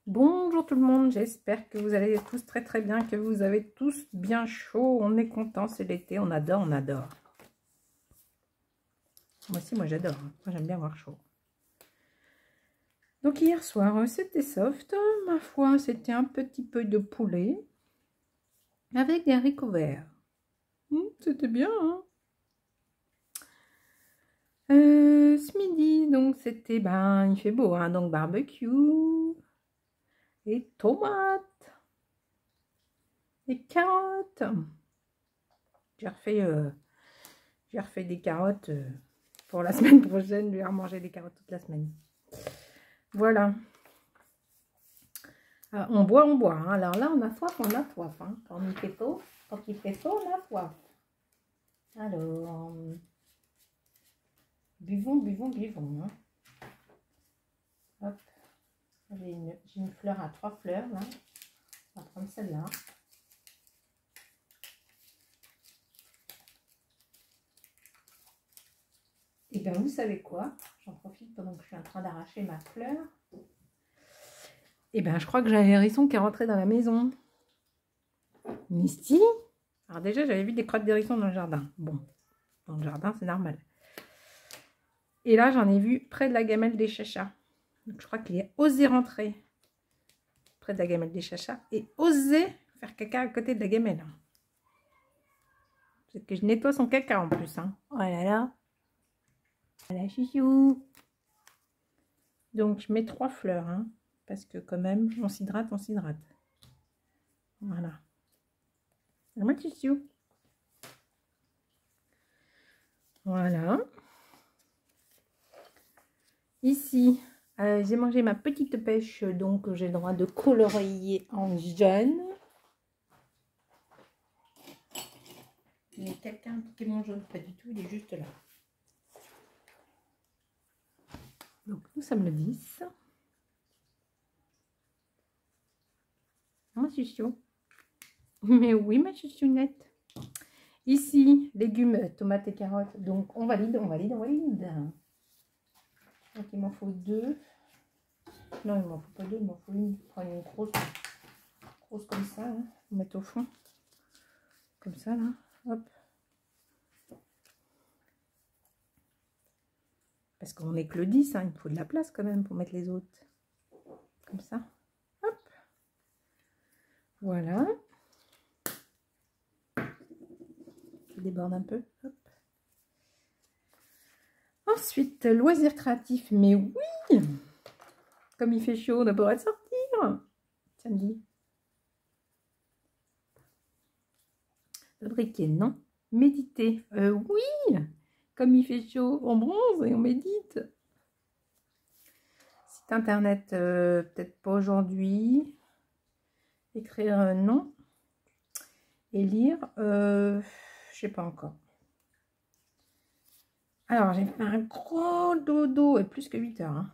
Bonjour tout le monde, j'espère que vous allez tous très très bien, que vous avez tous bien chaud. On est content, c'est l'été, on adore, on adore. Moi aussi, moi j'adore, moi j'aime bien avoir chaud. Donc hier soir, c'était soft, ma foi, c'était un petit peu de poulet avec des haricots verts. C'était bien, hein. Ce midi, donc c'était, il fait beau, hein, donc barbecue et tomates et carottes. J'ai refait des carottes pour la semaine prochaine. Je vais remanger des carottes toute la semaine. Voilà. On boit, on boit. Hein. Alors là, on a soif, on a soif. Hein. Quand il fait chaud, on a soif. Alors, buvons, buvons, buvons. Hein. Hop. J'ai une fleur à 3 fleurs là. On va prendre celle-là. Et bien, vous savez quoi? J'en profite pendant que je suis en train d'arracher ma fleur. Et bien, je crois que j'ai un hérisson qui est rentré dans la maison. Misty. Alors déjà, j'avais vu des crottes d'hérisson dans le jardin. Bon, dans le jardin, c'est normal. Et là, j'en ai vu près de la gamelle des chachas. Donc, je crois qu'il a osé rentrer près de la gamelle des chachas et osé faire caca à côté de la gamelle. C'est que je nettoie son caca en plus. Hein. Oh là là. Voilà, chouchou. Donc, je mets 3 fleurs. Hein, parce que quand même, on s'hydrate, on s'hydrate. Voilà. Moi, chouchou. Voilà. Ici, j'ai mangé ma petite pêche, donc j'ai le droit de colorier en jaune. Il y a quelqu'un qui est mon jaune, pas du tout, il est juste là. Donc nous sommes le 10. Ma chouchou. Mais oui, ma chouchounette. Ici, légumes, tomates et carottes. Donc on valide, on valide, on valide. Donc il m'en faut 2. Non, il m'en faut pas 2, il m'en faut une. Prendre une grosse comme ça, hein. On va mettre au fond. Comme ça, là. Hop. Parce qu'on n'est que le 10, hein. Il me faut de la place quand même pour mettre les autres. Comme ça. Hop. Voilà. Je déborde un peu. Hop. Ensuite, loisirs créatifs. Mais oui! Comme il fait chaud, on a pas le droit de sortir. Samedi. Fabriquer, non. Méditer. Oui! Comme il fait chaud, on bronze et on médite. Site internet, peut-être pas aujourd'hui. Écrire, non. Et lire, je sais pas encore. Alors, j'ai fait un gros dodo, et plus que 8 heures. Hein.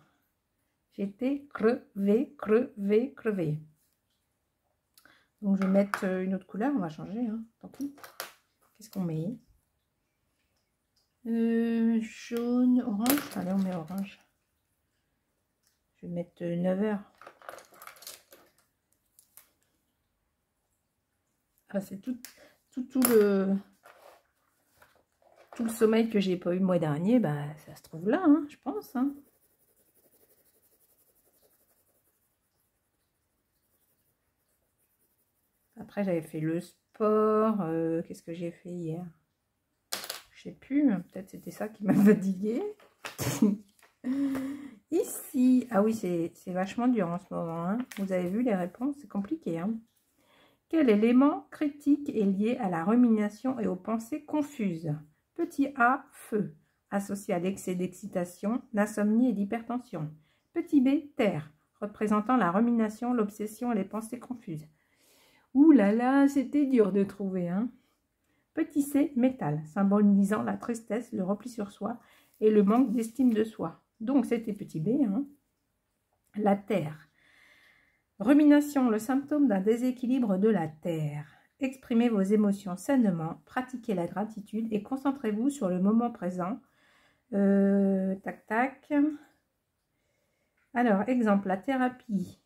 J'étais crevée, crevée, crevée. Donc, je vais mettre une autre couleur, on va changer, hein, tant pis. Qu'est-ce qu'on met? Jaune, orange. Allez, on met orange. Je vais mettre 9 heures. Ah, c'est tout le sommeil que j'ai pas eu le mois dernier, bah, ça se trouve là, hein, je pense. Hein. Après, j'avais fait le sport. Qu'est-ce que j'ai fait hier? Je sais plus. Peut-être c'était ça qui m'a fatiguée. Ici. Ah oui, c'est vachement dur en ce moment. Hein. Vous avez vu les réponses? C'est compliqué. Hein. Quel élément critique est lié à la rumination et aux pensées confuses? Petit a, feu. Associé à l'excès d'excitation, l'insomnie et l'hypertension. Petit b, terre. Représentant la rumination, l'obsession et les pensées confuses. Ouh là là, c'était dur de trouver. Hein. Petit c, métal, symbolisant la tristesse, le repli sur soi et le manque d'estime de soi. Donc c'était petit b. Hein. La terre. Rumination, le symptôme d'un déséquilibre de la terre. Exprimez vos émotions sainement, pratiquez la gratitude et concentrez-vous sur le moment présent. Tac, tac. Alors, exemple, la thérapie.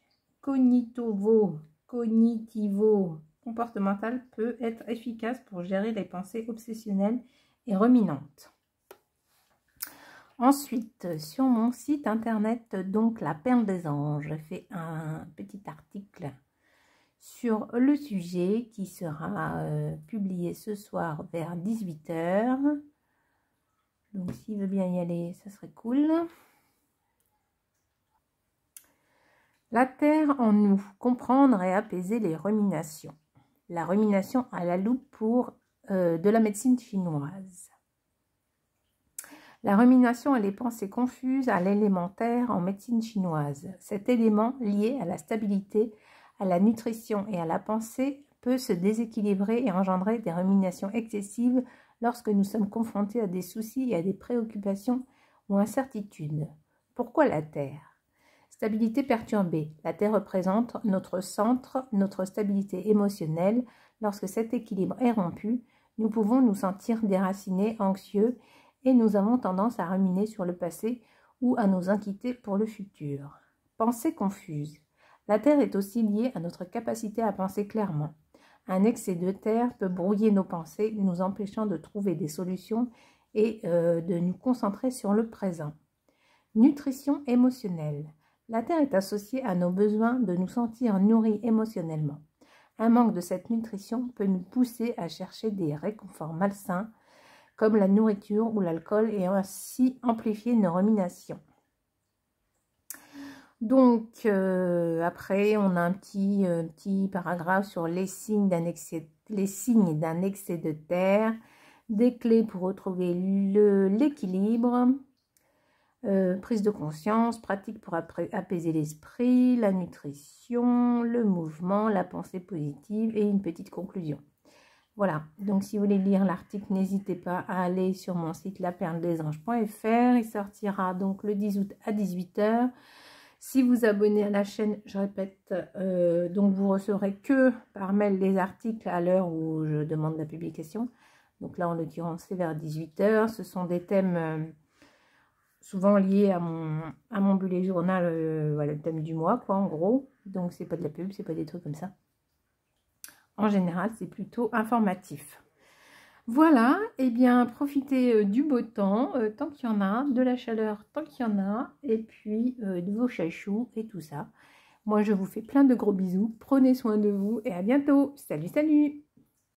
cognitivo-comportemental peut être efficace pour gérer les pensées obsessionnelles et ruminantes. Ensuite, sur mon site internet, donc La Perle des Anges, j'ai fait un petit article sur le sujet qui sera publié ce soir vers 18 h. Donc, s'il veut bien y aller, ça serait cool. La terre en nous, comprendre et apaiser les ruminations. La rumination à la loupe pour de la médecine chinoise. La rumination et les pensées confuses à l'élémentaire en médecine chinoise. Cet élément lié à la stabilité, à la nutrition et à la pensée peut se déséquilibrer et engendrer des ruminations excessives lorsque nous sommes confrontés à des soucis et à des préoccupations ou incertitudes. Pourquoi la Terre? Stabilité perturbée. La Terre représente notre centre, notre stabilité émotionnelle. Lorsque cet équilibre est rompu, nous pouvons nous sentir déracinés, anxieux, et nous avons tendance à ruminer sur le passé ou à nous inquiéter pour le futur. Pensée confuse. La Terre est aussi liée à notre capacité à penser clairement. Un excès de terre peut brouiller nos pensées, nous empêchant de trouver des solutions et de nous concentrer sur le présent. Nutrition émotionnelle. La terre est associée à nos besoins de nous sentir nourris émotionnellement. Un manque de cette nutrition peut nous pousser à chercher des réconforts malsains, comme la nourriture ou l'alcool, et ainsi amplifier nos ruminations. Donc, après, on a un petit paragraphe sur les signes d'un excès de terre, des clés pour retrouver l'équilibre, prise de conscience, pratique pour apaiser l'esprit, la nutrition, le mouvement, la pensée positive et une petite conclusion. Voilà, donc si vous voulez lire l'article, n'hésitez pas à aller sur mon site laperledesanges.fr. Il sortira donc le 10 août à 18 h. Si vous abonnez à la chaîne, je répète, donc vous recevrez que par mail les articles à l'heure où je demande la publication. Donc là, en l'occurrence, c'est vers 18 h. Ce sont des thèmes souvent liés à mon bullet journal, voilà, le thème du mois, quoi, en gros. Donc, c'est pas de la pub, c'est pas des trucs comme ça. En général, c'est plutôt informatif. Voilà, et bien, profitez du beau temps, tant qu'il y en a, de la chaleur, tant qu'il y en a, et puis de vos chachous et tout ça. Moi, je vous fais plein de gros bisous, prenez soin de vous, et à bientôt. Salut, salut!